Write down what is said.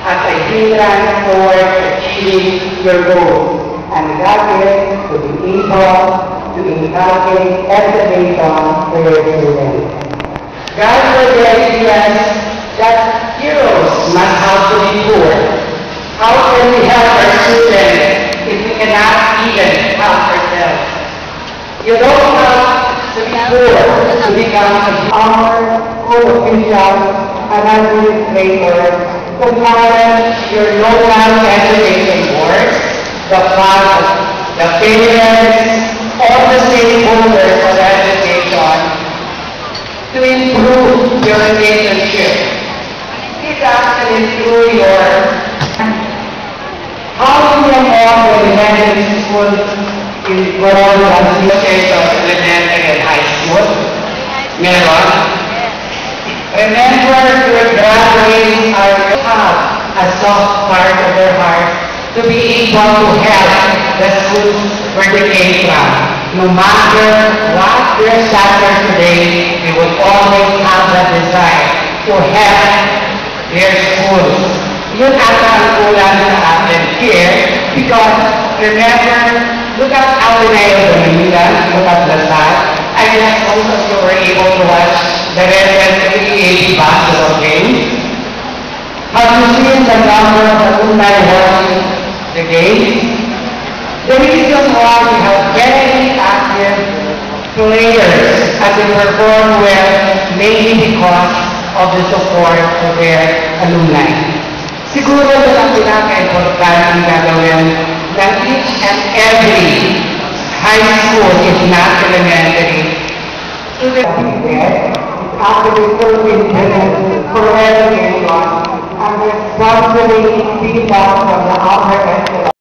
as a hindrance towards achieving your goals. And that is to be able to inculcate education to your students. God for the ideas that heroes must have to be poor. How can we help our students if we cannot even help ourselves? You don't have to be poor to become a farmer, school official, an administrator, to manage your local education board, the parents, all the stakeholders of education, to improve your relationship. It actually through your how many of elementary schools in Coron Association of Elementary and High School? Meron? Remember, your graduates are have a soft part of their heart to be able to help the schools where they came from. No matter what their status today, they will always have the desire to help their schools. Yun ata ang kulang sa atin here because remember, look at Ateneo de Manila, look at Lasal. I guess most of you were able to watch the recent PEA basketball game. Have you seen the number of alumni watching the game? The reason why we have very active players as they perform well mainly because of the support of their alumni. Siguro na ang pinaka-importante gagawin ng each and every high school, if not elementary, students actually serving for education and responsibly be from the upper echelon.